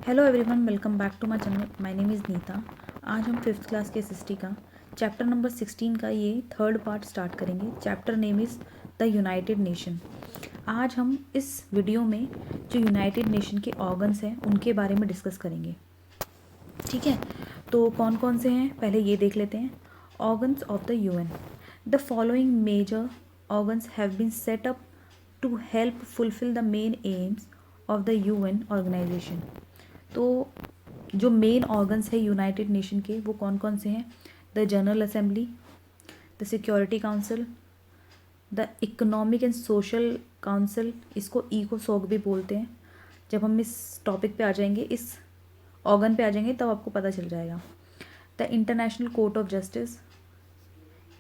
Hello everyone, welcome back to my channel. My name is Neeta. आज हम fifth class के SST का chapter number 16 का ये थर्ड पार्ट स्टार्ट करेंगे। Chapter name is the united nation. आज हम इस वीडियो में जो यूनाइटेड नेशन के ऑर्गन्स हैं उनके बारे में डिस्कस करेंगे। ठीक है, तो कौन कौन से हैं पहले ये देख लेते हैं। Organs of the UN. The following major organs have been set up to help fulfil the main aims of the UN organisation. तो जो मेन ऑर्गन्स है यूनाइटेड नेशन के वो कौन कौन से हैं? The general assembly, the security council, the economic and social council, इसको इकोसॉक भी बोलते हैं। जब हम इस टॉपिक पे आ जाएंगे, इस ऑर्गन पे आ जाएंगे, तब आपको पता चल जाएगा। The international court of justice,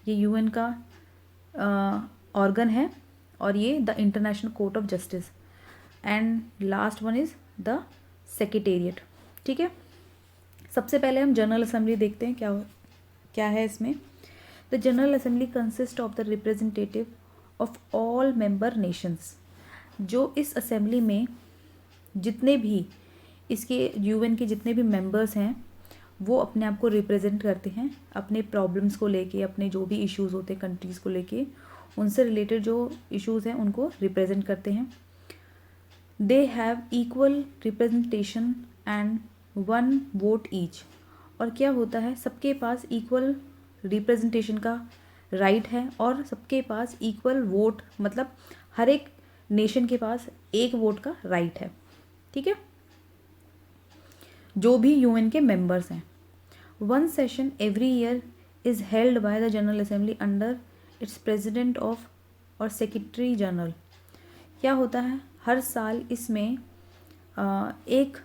ये यूएन का ऑर्गन है और ये the international court of justice. And last one is the secretariat. ठीक है, सबसे पहले हम जनरल असेंबली देखते हैं क्या है इसमें। The general assembly consist of the representative of all member Nations. जो इस असेंबली में जितने भी इसके यूएन के जितने भी मेंबर्स हैं वो अपने आप को रिप्रेजेंट करते हैं, अपने प्रॉब्लम्स को लेके, अपने जो भी इश्यूज़ होते हैं कंट्रीज़ को लेके, उनसे रिलेटेड जो इश्यूज़ हैं उनको रिप्रेजेंट करते हैं। They have equal representation and one vote each. और क्या होता है, सबके पास इक्वल रिप्रेजेंटेशन का राइट है और सबके पास इक्वल वोट, मतलब हर एक नेशन के पास एक वोट का राइट है। ठीक है, जो भी यूएन के मेंबर्स हैं। One session every year is held by the general assembly under its president of और सेक्रेटरी जनरल। क्या होता है, हर साल इसमें एक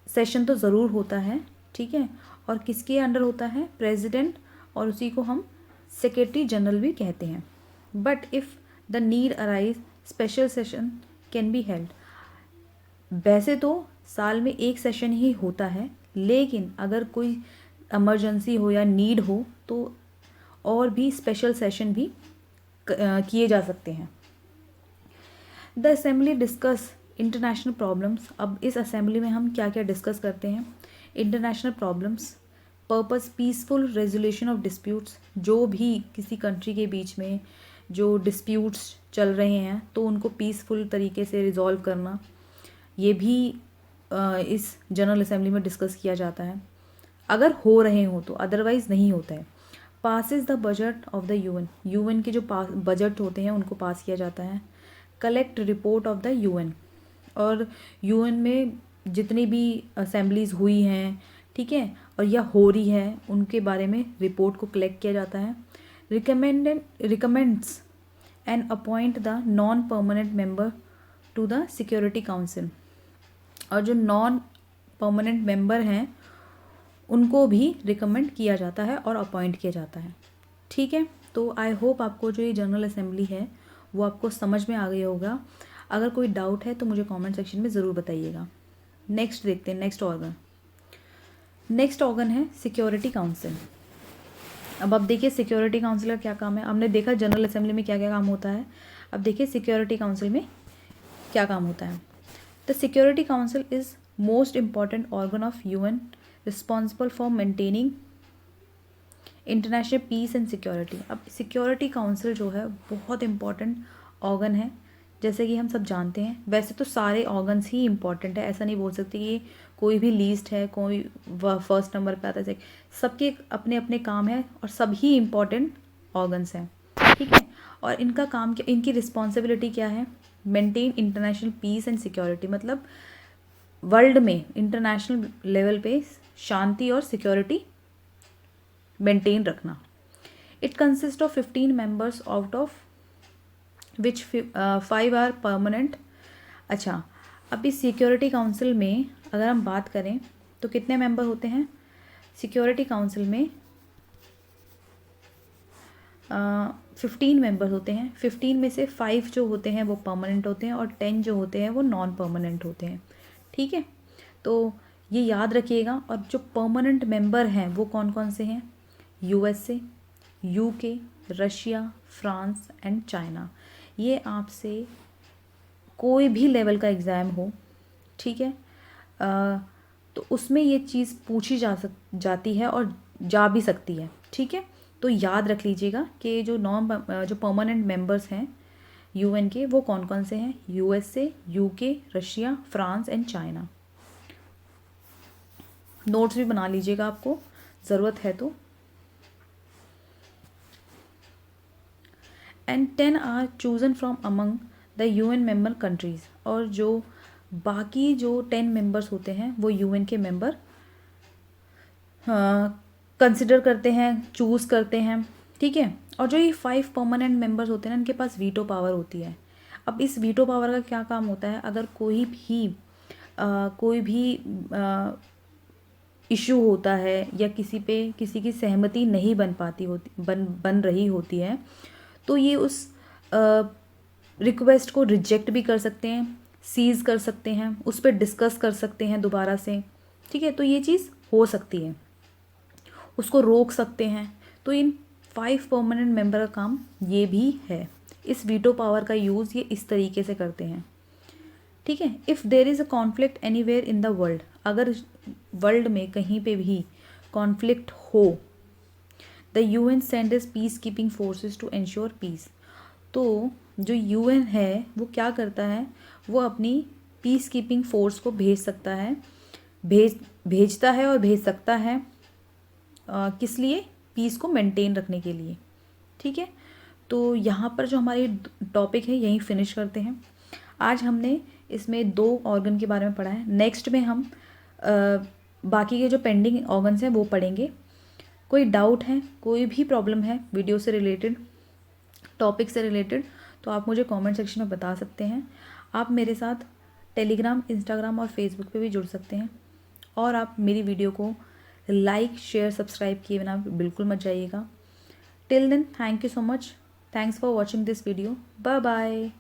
सेशन तो ज़रूर होता है। ठीक है, और किसके अंडर होता है? प्रेसिडेंट, और उसी को हम सेक्रेटरी जनरल भी कहते हैं। But if the need arise special session can be held. वैसे तो साल में एक सेशन ही होता है, लेकिन अगर कोई इमरजेंसी हो या नीड हो तो और भी स्पेशल सेशन भी किए जा सकते हैं। The assembly discuss international problems. अब इस असेंबली में हम क्या क्या डिस्कस करते हैं? International problems, purpose peaceful resolution of disputes. जो भी किसी कंट्री के बीच में जो डिस्प्यूट्स चल रहे हैं तो उनको पीसफुल तरीके से रिजॉल्व करना, ये भी इस जनरल असेंबली में डिस्कस किया जाता है अगर हो रहे हो तो, अदरवाइज़ नहीं होता है। Passes the budget of the UN. UN के जो बजट होते हैं उनको पास किया जाता है। Collect report of the UN. और यूएन में जितनी भी असेंबलीज़ हुई हैं, ठीक है, और या हो रही है, उनके बारे में रिपोर्ट को कलेक्ट किया जाता है। Recommends and appoint the non permanent member to the security council. और जो नॉन परमानेंट मेंबर हैं उनको भी रिकमेंड किया जाता है और अपॉइंट किया जाता है। ठीक है, तो आई होप आपको जो ये जनरल असेंबली है वो आपको समझ में आ गया होगा। अगर कोई डाउट है तो मुझे कमेंट सेक्शन में ज़रूर बताइएगा। नेक्स्ट देखते हैं, नेक्स्ट ऑर्गन है सिक्योरिटी काउंसिल। अब आप देखिए सिक्योरिटी काउंसिल का क्या काम है। हमने देखा जनरल असेंबली में क्या क्या काम होता है, अब देखिए सिक्योरिटी काउंसिल में क्या काम होता है। The security council is most important organ of UN responsible for maintaining international peace and security. अब सिक्योरिटी काउंसिल जो है बहुत इम्पॉर्टेंट ऑर्गन है, जैसे कि हम सब जानते हैं। वैसे तो सारे ऑर्गन्स ही इम्पॉर्टेंट है, ऐसा नहीं बोल सकते कि कोई भी लीस्ट है, कोई फर्स्ट नंबर पे आता है। सबके अपने अपने काम है और सब ही इम्पॉर्टेंट ऑर्गन्स हैं। ठीक है, और इनका काम क्या, इनकी रिस्पॉन्सिबिलिटी क्या है? Maintain international peace and security, मतलब वर्ल्ड में इंटरनेशनल लेवल पे शांति और सिक्योरिटी मेंटेन रखना। It consist of 15 members out of which 5 are permanent. अच्छा, अब इस सिक्योरिटी काउंसिल में अगर हम बात करें तो कितने मेंबर होते हैं सिक्योरिटी काउंसिल में? 15 मेंबर्स होते हैं। 15 में से 5 जो होते हैं वो परमानेंट होते हैं और 10 जो होते हैं वो नॉन परमानेंट होते हैं। ठीक है, तो ये याद रखिएगा। और जो परमानेंट मेंबर हैं वो कौन कौन से हैं? USA, UK, Russia, France and China. ये आपसे कोई भी लेवल का एग्ज़ाम हो, ठीक है, तो उसमें ये चीज़ पूछी जाती है और जा भी सकती है, ठीक है। तो याद रख लीजिएगा कि जो जो परमानेंट मेंबर्स हैं यूएन के, वो कौन कौन से हैं? USA, UK, Russia, France and China. Notes भी बना लीजिएगा आपको ज़रूरत है तो। And 10 are chosen from among the UN member countries, और जो बाकी जो 10 मेंबर्स होते हैं वो यूएन के मेंबर कंसिडर करते हैं, चूज़ करते हैं, ठीक है। और जो ये 5 परमानेंट मेंबर्स होते हैं ना, इनके पास वीटो पावर होती है। अब इस वीटो पावर का क्या काम होता है? अगर कोई भी इशू होता है या किसी की सहमति नहीं बन रही होती है, तो ये उस रिक्वेस्ट को रिजेक्ट भी कर सकते हैं, सीज़ कर सकते हैं, उस पर डिस्कस कर सकते हैं दोबारा से, ठीक है। तो ये चीज़ हो सकती है, उसको रोक सकते हैं। तो इन 5 परमानेंट मेंबर का काम ये भी है। इस वीटो पावर का यूज़ ये इस तरीके से करते हैं, ठीक है। If there is a conflict anywhere in the world, अगर वर्ल्ड में कहीं पे भी कॉन्फ्लिक्ट हो, the UN sends peacekeeping forces to ensure peace. तो जो यूएन है वो क्या करता है? वो अपनी पीस कीपिंग फोर्स को भेजता है और भेज सकता है किस लिए? पीस को मेंटेन रखने के लिए, ठीक है। तो यहाँ पर जो हमारी टॉपिक है यहीं फिनिश करते हैं। आज हमने इसमें 2 ऑर्गन के बारे में पढ़ा है। नेक्स्ट में हम बाकी के जो पेंडिंग ऑर्गन्स हैं वो पढ़ेंगे। कोई डाउट है, कोई भी प्रॉब्लम है वीडियो से रिलेटेड, टॉपिक से रिलेटेड, तो आप मुझे कमेंट सेक्शन में बता सकते हैं। आप मेरे साथ टेलीग्राम, इंस्टाग्राम और फेसबुक पे भी जुड़ सकते हैं। और आप मेरी वीडियो को लाइक, शेयर, सब्सक्राइब किए बिना बिल्कुल मत जाइएगा। Till then, thank you so much. Thanks for watching this video. Bye bye.